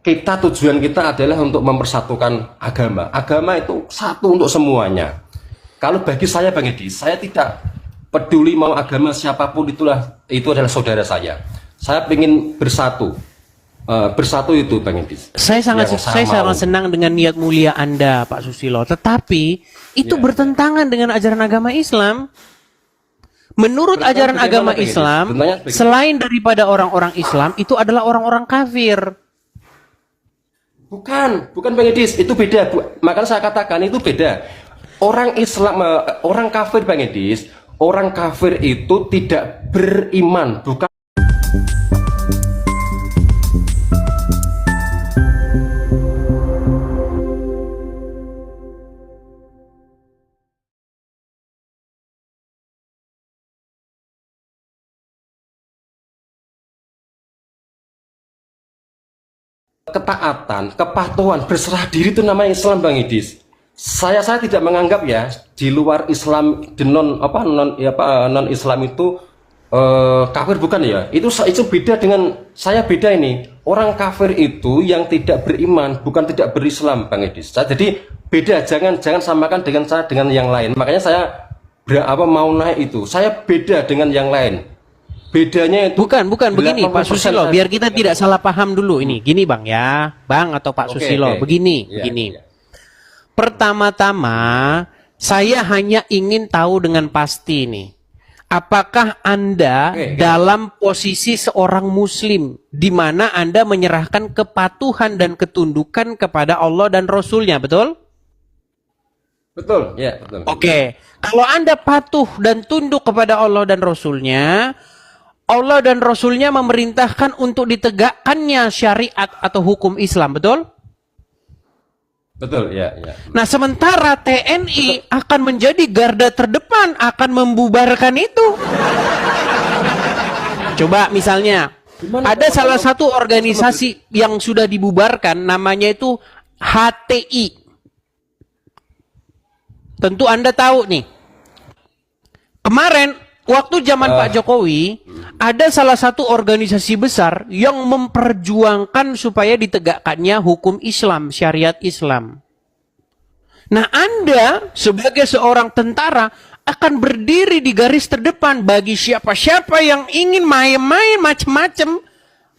tujuan kita adalah untuk mempersatukan agama. Agama itu satu untuk semuanya. Kalau bagi saya Bang Edi, saya tidak peduli mau agama siapapun, itu adalah saudara saya. Saya ingin bersatu. Bersatu itu Bang Edi. Saya sangat senang dengan niat mulia Anda, Pak Susilo. Tetapi itu bertentangan dengan ajaran agama Islam. Menurut ajaran agama Islam, selain daripada orang-orang Islam, itu adalah orang-orang kafir. Bukan Bang Edi, itu beda. Makanya saya katakan itu beda. Orang Islam, orang kafir Bang Edi, orang kafir itu tidak beriman, bukan. Ketaatan, kepatuhan, berserah diri itu namanya Islam Bang Idis. Saya tidak menganggap ya di luar Islam, di non Islam itu kafir, bukan ya. Itu beda dengan saya, beda ini. Orang kafir itu yang tidak beriman, bukan tidak berislam Bang Idis. Jadi beda, jangan samakan dengan saya dengan yang lain. Makanya saya mau naik itu. Saya beda dengan yang lain. Bedanya itu bukan begini Pak Susilo, biar kita tidak salah paham dulu ini. Gini Bang ya, Bang atau Pak Susilo, begini. Pertama-tama saya hanya ingin tahu dengan pasti nih, apakah Anda dalam posisi seorang muslim di mana Anda menyerahkan kepatuhan dan ketundukan kepada Allah dan Rasulnya, betul? Betul, ya betul. Oke, kalau Anda patuh dan tunduk kepada Allah dan Rasulnya, Allah dan Rasulnya memerintahkan untuk ditegakkannya syariat atau hukum Islam, betul? Betul, ya. Nah, sementara TNI akan menjadi garda terdepan, akan membubarkan itu. Coba misalnya, ada salah satu organisasi yang sudah dibubarkan, namanya itu HTI. Tentu Anda tahu nih. Kemarin, waktu zaman Pak Jokowi, ada salah satu organisasi besar yang memperjuangkan supaya ditegakkannya hukum Islam, syariat Islam. Nah, Anda sebagai seorang tentara akan berdiri di garis terdepan bagi siapa-siapa yang ingin main-main macam-macam,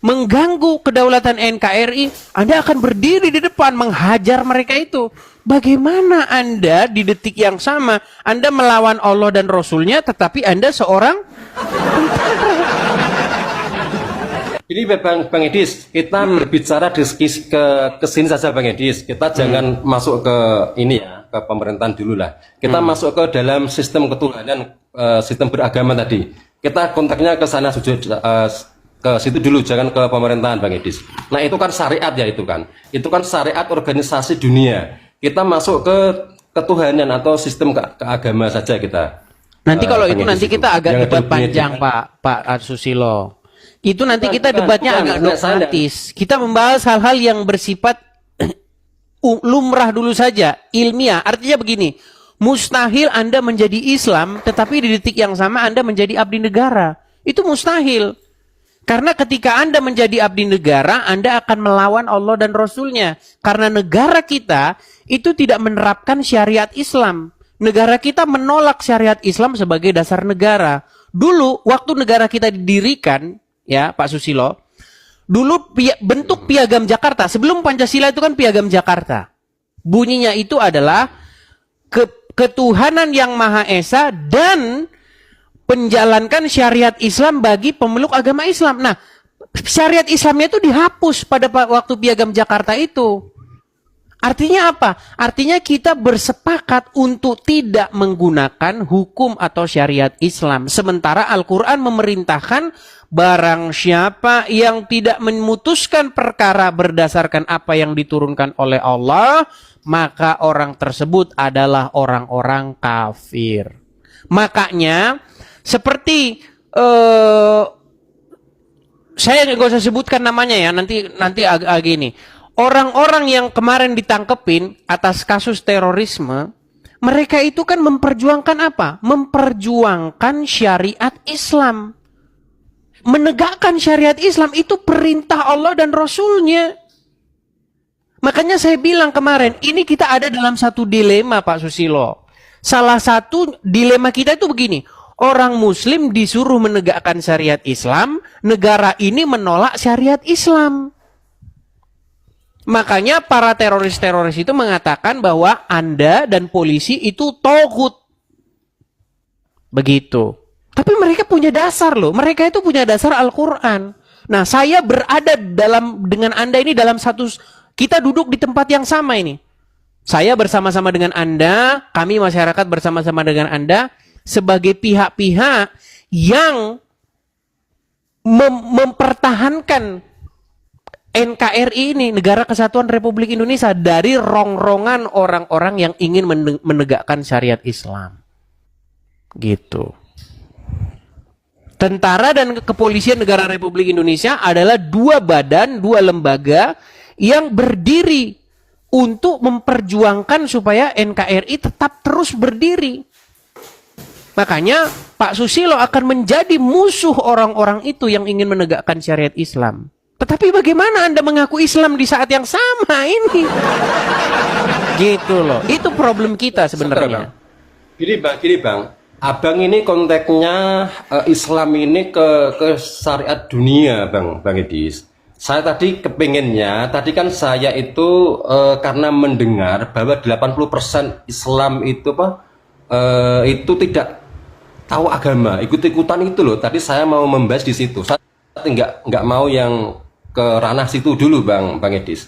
mengganggu kedaulatan NKRI. Anda akan berdiri di depan menghajar mereka itu. Bagaimana Anda di detik yang sama, Anda melawan Allah dan Rasulnya, tetapi Anda seorang Ini Bang Edis, kita berbicara diskusi ke sini saja Bang Edis. Kita jangan masuk ke ini ya, ke pemerintahan dulu lah. Kita masuk ke dalam sistem ketuhanan, sistem beragama tadi. Kita kontaknya ke sana, ke situ dulu, jangan ke pemerintahan Bang Edis. Nah itu kan syariat ya, itu kan syariat organisasi dunia. Kita masuk ke ketuhanan atau sistem keagama saja kita. Nanti kalau itu nanti kita agak debat panjang Pak Susilo. Itu nanti kita debatnya agak dogmatis. Kita membahas hal-hal yang bersifat lumrah dulu saja, ilmiah. Artinya begini, mustahil Anda menjadi Islam tetapi di detik yang sama Anda menjadi abdi negara. Itu mustahil. Karena ketika Anda menjadi abdi negara, Anda akan melawan Allah dan Rasulnya. Karena negara kita itu tidak menerapkan syariat Islam. Negara kita menolak syariat Islam sebagai dasar negara. Dulu, waktu negara kita didirikan, ya Pak Susilo, dulu bentuk Piagam Jakarta, sebelum Pancasila itu kan Piagam Jakarta. Bunyinya itu adalah ketuhanan yang Maha Esa dan menjalankan syariat Islam bagi pemeluk agama Islam. Nah, syariat Islamnya itu dihapus pada waktu Piagam Jakarta itu. Artinya apa? Artinya kita bersepakat untuk tidak menggunakan hukum atau syariat Islam. Sementara Al-Quran memerintahkan barang siapa yang tidak memutuskan perkara berdasarkan apa yang diturunkan oleh Allah, maka orang tersebut adalah orang-orang kafir. Makanya seperti saya nggak usah sebutkan namanya ya, nanti agak gini. Orang-orang yang kemarin ditangkepin atas kasus terorisme, mereka itu kan memperjuangkan apa? Memperjuangkan syariat Islam. Menegakkan syariat Islam itu perintah Allah dan Rasulnya. Makanya saya bilang kemarin, ini kita ada dalam satu dilema Pak Susilo. Salah satu dilema kita itu begini, orang Muslim disuruh menegakkan syariat Islam, negara ini menolak syariat Islam. Makanya para teroris-teroris itu mengatakan bahwa Anda dan polisi itu togut. Begitu. Tapi mereka punya dasar loh, mereka itu punya dasar Al-Quran. Nah, saya berada dengan Anda ini dalam satu, kita duduk di tempat yang sama ini. Saya bersama-sama dengan Anda, kami masyarakat bersama-sama dengan Anda, sebagai pihak-pihak yang mempertahankan NKRI ini, Negara Kesatuan Republik Indonesia, dari rongrongan orang-orang yang ingin menegakkan syariat Islam. Gitu. Tentara dan Kepolisian Negara Republik Indonesia adalah dua badan, dua lembaga yang berdiri untuk memperjuangkan supaya NKRI tetap terus berdiri. Makanya Pak Susilo akan menjadi musuh orang-orang itu yang ingin menegakkan syariat Islam. Tetapi bagaimana Anda mengaku Islam di saat yang sama ini? Gitu loh. Itu problem kita sebenarnya. Gini bang. Abang ini konteksnya Islam ini ke syariat dunia bang Edis. Saya tadi kepinginnya, tadi kan saya itu karena mendengar bahwa 80% Islam itu itu tidak tahu agama, ikut-ikutan itu loh. Tadi saya mau membahas di situ. Saya nggak mau yang ke ranah situ dulu bang Edis.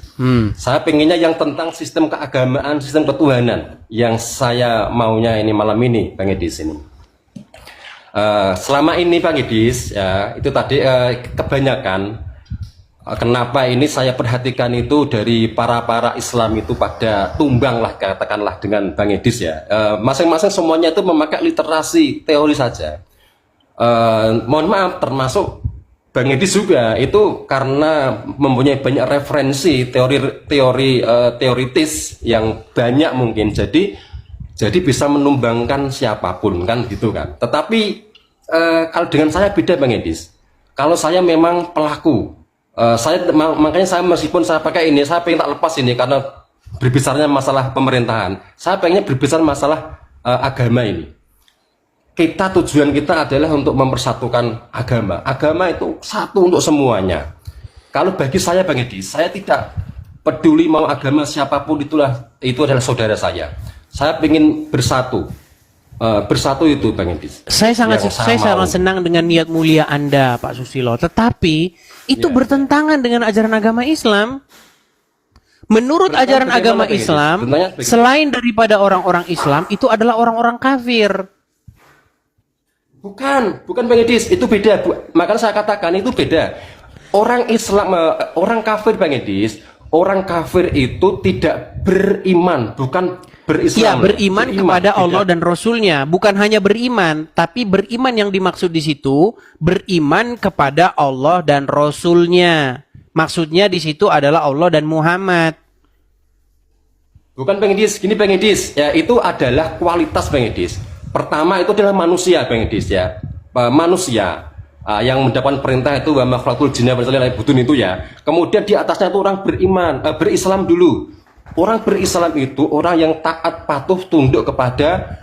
Saya pengennya yang tentang sistem keagamaan, sistem ketuhanan yang saya maunya ini malam ini bang Edis ini. Selama ini bang Edis ya itu tadi kebanyakan kenapa ini saya perhatikan itu dari para Islam itu pada tumbang lah katakanlah dengan bang Edis ya. Masing-masing semuanya itu memakai literasi teori saja. Mohon maaf termasuk Bang Edis juga itu karena mempunyai banyak referensi teoritis yang banyak mungkin jadi bisa menumbangkan siapapun kan gitu kan. Tetapi kalau dengan saya beda Bang Edis. Kalau saya memang pelaku, makanya saya meskipun saya pakai ini saya pengen tak lepas ini karena berbicaranya masalah pemerintahan. Saya pengennya berbicara masalah agama ini. Tujuan kita adalah untuk mempersatukan agama. Agama itu satu untuk semuanya. Kalau bagi saya Bang Edi, saya tidak peduli mau agama siapapun itu adalah saudara saya. Saya ingin bersatu. Bersatu itu Bang Edi. Saya sangat senang dengan niat mulia Anda Pak Susilo. Tetapi itu bertentangan dengan ajaran agama Islam. Menurut ajaran agama Islam, selain daripada orang-orang Islam, itu adalah orang-orang kafir. Bukan Bang Edis, itu beda. Makanya saya katakan itu beda. Orang Islam, orang kafir Bang Edis, orang kafir itu tidak beriman, bukan berislam. Ya, beriman kepada Allah dan Rasulnya. Bukan hanya beriman, tapi beriman yang dimaksud di situ, beriman kepada Allah dan Rasulnya. Maksudnya di situ adalah Allah dan Muhammad. Bukan Bang Edis, gini Bang Edis, ya itu adalah kualitas Bang Edis. Pertama itu adalah manusia Bang Edis ya. Manusia yang mendapat perintah itu wa makhlukul jinna wal budun itu ya. Kemudian di atasnya itu orang beriman, berislam dulu. Orang berislam itu orang yang taat patuh tunduk kepada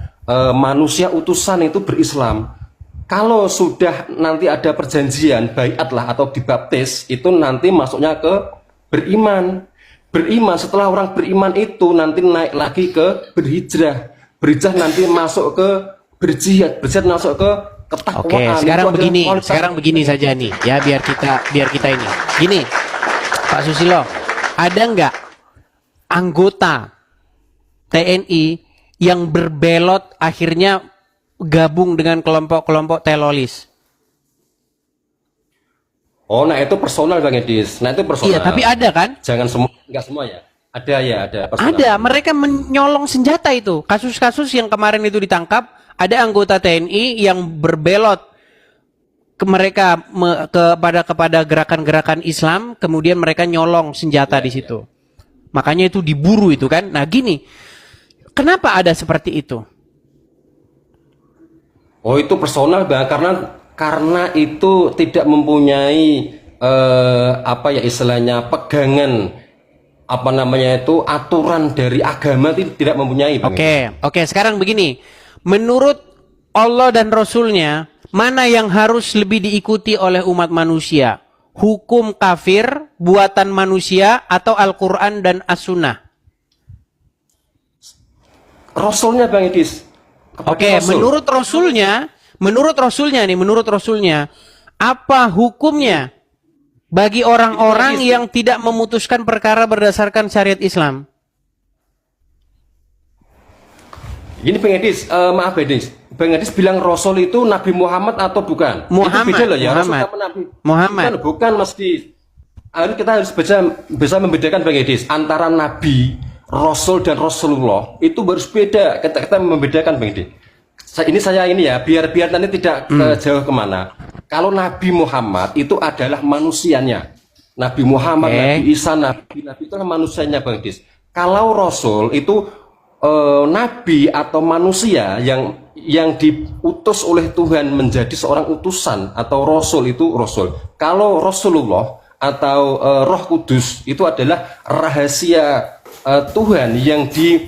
manusia utusan itu berislam. Kalau sudah nanti ada perjanjian baiat lah atau dibaptis itu nanti masuknya ke beriman. Beriman setelah orang beriman itu nanti naik lagi ke berhijrah. Berhijrah nanti masuk ke berjihad masuk ke ketakwaan. Oke, sekarang begini saja nih ya biar kita ini. Gini, Pak Susilo, ada nggak anggota TNI yang berbelot akhirnya gabung dengan kelompok-kelompok teroris? Oh, nah itu personal Bang Edis. Nah itu personal. Iya, tapi ada kan? Jangan semua, nggak semua ya. Ada ya, ada. Ada, mereka menyolong senjata itu. Kasus-kasus yang kemarin itu ditangkap, ada anggota TNI yang berbelot kepada gerakan-gerakan Islam, kemudian mereka nyolong senjata di situ. Makanya itu diburu itu kan. Nah gini, kenapa ada seperti itu? Oh itu personal Bang, karena itu tidak mempunyai istilahnya pegangan apa namanya itu aturan dari agama itu tidak mempunyai, Bang. Oke, sekarang begini. Menurut Allah dan Rasulnya, mana yang harus lebih diikuti oleh umat manusia? Hukum kafir, buatan manusia, atau Al-Quran dan As-Sunnah? Rasulnya, Bang Idis. Oke, menurut Rasulnya, apa hukumnya bagi orang-orang yang tidak memutuskan perkara berdasarkan syariat Islam? Ini Bang Edis, maaf Edis. Bang Edis bilang Rasul itu Nabi Muhammad atau bukan? Muhammad. Itu beda loh ya. Muhammad. Muhammad. Bukan mesti. Kita harus bisa membedakan Bang Edis antara Nabi, Rasul dan Rasulullah. Itu harus beda. Kita membedakan Bang Edis. Ini ya, biar nanti tidak jauh kemana. Kalau Nabi Muhammad itu adalah manusianya. Nabi Muhammad, Nabi Isa, Nabi itu adalah manusianya Bang Edis. Kalau Rasul itu nabi atau manusia yang diutus oleh Tuhan menjadi seorang utusan atau rasul itu rasul. Kalau Rasulullah atau Roh Kudus itu adalah rahasia Tuhan yang di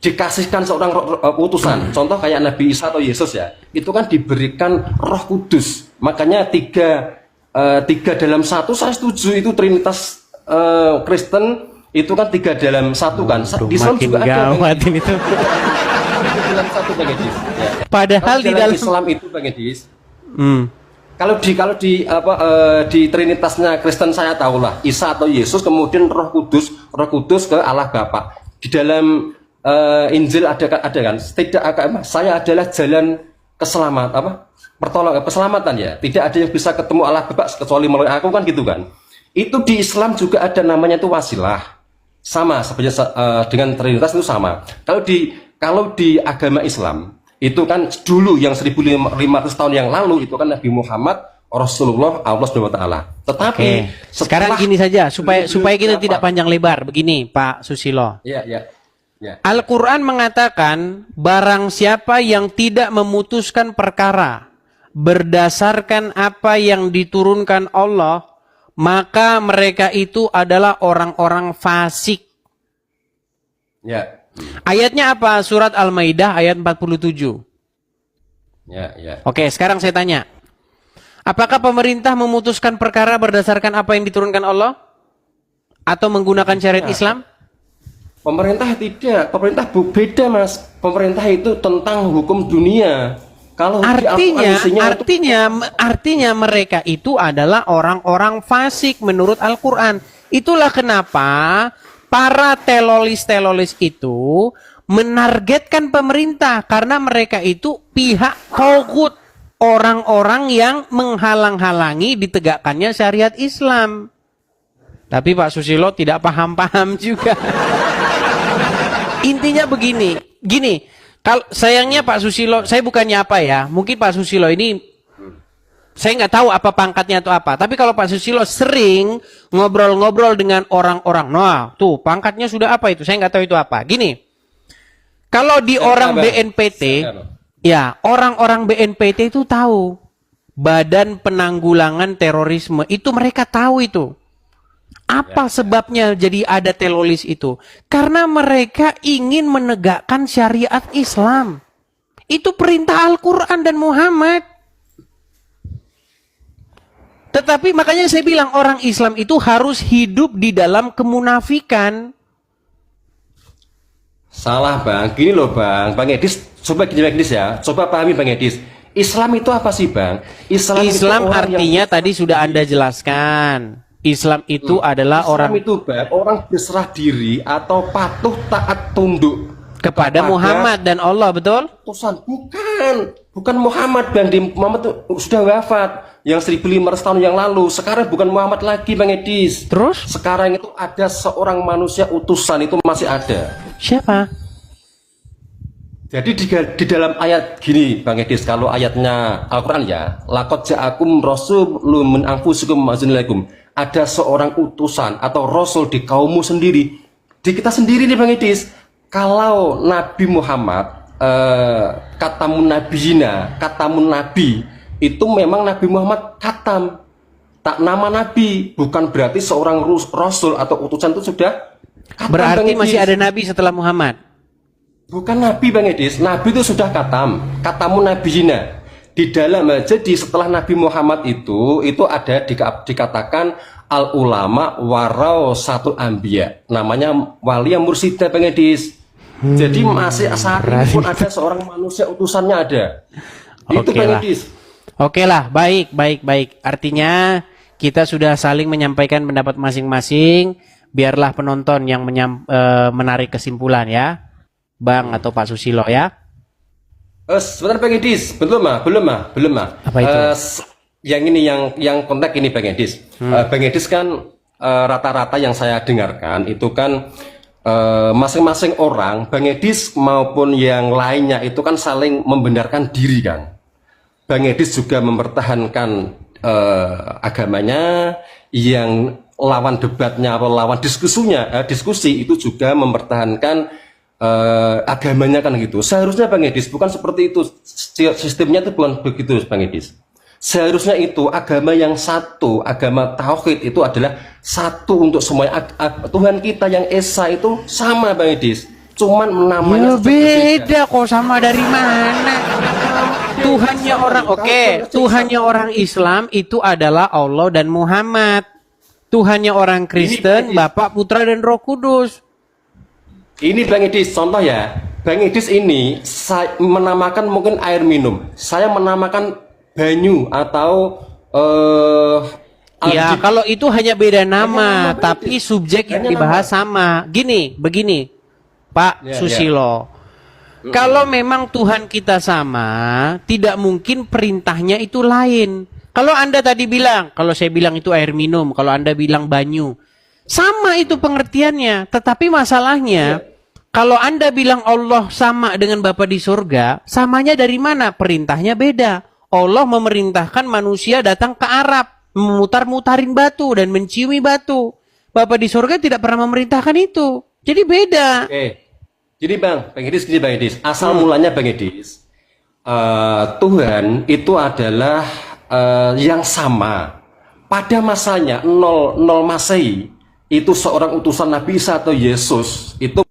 dikasihkan seorang utusan. Contoh kayak Nabi Isa atau Yesus ya, itu kan diberikan Roh Kudus. Makanya tiga dalam satu, saya setuju itu Trinitas Kristen itu kan 3 dalam 1 kan. Di Islam juga ada ini tuh. dalam 1 Bang Edis. Ya. Padahal di dalam Islam itu Bang Edis. Kalau di Trinitasnya Kristen saya tahulah Isa atau Yesus, kemudian Roh Kudus ke Allah Bapa. Di dalam Injil ada kan, saya adalah jalan keselamatan ya. Tidak ada yang bisa ketemu Allah Bapa kecuali melalui aku kan gitu kan. Itu di Islam juga ada namanya itu wasilah. Sama sebenarnya dengan Trinitas itu sama. Kalau di agama Islam itu kan dulu yang 1500 tahun yang lalu itu kan Nabi Muhammad, Rasulullah, Allah Subhanahu wa taala. Tetapi sekarang gini saja supaya kita tidak panjang lebar begini Pak Susilo. Ya. Al-Quran mengatakan barang siapa yang tidak memutuskan perkara berdasarkan apa yang diturunkan Allah, maka mereka itu adalah orang-orang fasik. Ya. Ayatnya apa? Surat Al-Maidah ayat 47. Ya. Oke, sekarang saya tanya. Apakah pemerintah memutuskan perkara berdasarkan apa yang diturunkan Allah? Atau menggunakan syariat Islam? Pemerintah tidak, pemerintah beda Mas. Pemerintah itu tentang hukum dunia. Kalau artinya mereka itu adalah orang-orang fasik menurut Al-Quran. Itulah kenapa para teroris itu menargetkan pemerintah karena mereka itu pihak togut, orang-orang yang menghalang-halangi ditegakkannya syariat Islam. Tapi Pak Susilo tidak paham-paham juga. Intinya begini, kalau sayangnya Pak Susilo, saya bukannya apa ya, mungkin Pak Susilo ini saya nggak tahu apa pangkatnya atau apa. Tapi kalau Pak Susilo sering ngobrol-ngobrol dengan orang-orang, nah tuh pangkatnya sudah apa itu, saya nggak tahu itu apa. Gini, kalau di orang BNPT, ya orang-orang BNPT itu tahu Badan Penanggulangan Terorisme itu mereka tahu itu. Apa sebabnya jadi ada teroris itu? Karena mereka ingin menegakkan syariat Islam. Itu perintah Al-Quran dan Muhammad. Tetapi makanya saya bilang orang Islam itu harus hidup di dalam kemunafikan. Salah Bang, gini loh Bang Edis, coba gini Bang Edis ya, coba pahami Bang Edis. Islam itu apa sih Bang? Islam artinya tadi sudah Anda jelaskan. Islam itu adalah Islam itu Bang, orang berserah diri atau patuh taat tunduk kepada Muhammad dan Allah, betul? Utusan bukan Muhammad Bang. Muhammad itu sudah wafat yang 1500 tahun yang lalu. Sekarang bukan Muhammad lagi Bang Edis. Terus? Sekarang itu ada seorang manusia utusan itu masih ada. Siapa? Jadi di dalam ayat gini Bang Edis, kalau ayatnya Al-Quran ya, laqad ja'akum rasulun min anfusikum azizun alaikum. Ada seorang utusan atau rasul di kaummu sendiri, di kita sendiri nih Bang Edis. Kalau Nabi Muhammad katamun nabiyina, katamun nabi itu memang Nabi Muhammad katam, tak nama nabi, bukan berarti seorang rasul atau utusan itu sudah katam. Berarti masih ada nabi setelah Muhammad. Bukan nabi Bang Edis, nabi itu sudah katam, katamun nabiyina. Di dalam jadi setelah Nabi Muhammad itu ada dikatakan al ulama warasatul anbiya, namanya wali yang mursyida Bang Edis. Jadi masih saat ini pun ada seorang manusia utusannya ada. Itu Bang Edis. Oke lah, baik. Artinya kita sudah saling menyampaikan pendapat masing-masing. Biarlah penonton yang menarik kesimpulan ya, Bang atau Pak Susilo ya. Sebentar Bang Edis, belum mah. Apa itu? Yang ini yang kontak ini Bang Edis. Bang Edis kan rata-rata yang saya dengarkan itu kan masing-masing orang, Bang Edis maupun yang lainnya itu kan saling membenarkan diri kan. Bang Edis juga mempertahankan agamanya, yang lawan debatnya atau lawan diskusi itu juga mempertahankan agamanya kan gitu. Seharusnya Bang Edis bukan seperti itu, sistemnya itu bukan begitu Bang Edis. Seharusnya itu agama yang satu, agama tauhid itu adalah satu untuk semuanya. Tuhan kita yang esa itu sama Bang Edis, cuman namanya beda kok. Sama dari mana? Tuhannya orang Tuhannya orang Islam itu adalah Allah dan Muhammad. Tuhannya orang Kristen Bapa, Putra dan Roh Kudus. Ini Bang Edis, contoh ya. Bang Edis ini saya menamakan mungkin air minum, saya menamakan banyu atau ya kalau itu hanya beda nama, tapi subjek yang dibahas sama. Begini, Pak Susilo. Kalau memang Tuhan kita sama, tidak mungkin perintahnya itu lain. Kalau Anda tadi bilang, kalau saya bilang itu air minum, kalau Anda bilang banyu, sama itu pengertiannya. Tetapi masalahnya, kalau Anda bilang Allah sama dengan Bapa di surga, samanya dari mana? Perintahnya beda. Allah memerintahkan manusia datang ke Arab, memutar-mutarin batu dan menciumi batu. Bapa di surga tidak pernah memerintahkan itu. Jadi beda. Jadi Bang Edis, asal mulanya Bang Edis, Tuhan itu adalah yang sama. Pada masanya 0 Masehi, itu seorang utusan Nabi Isa atau Yesus itu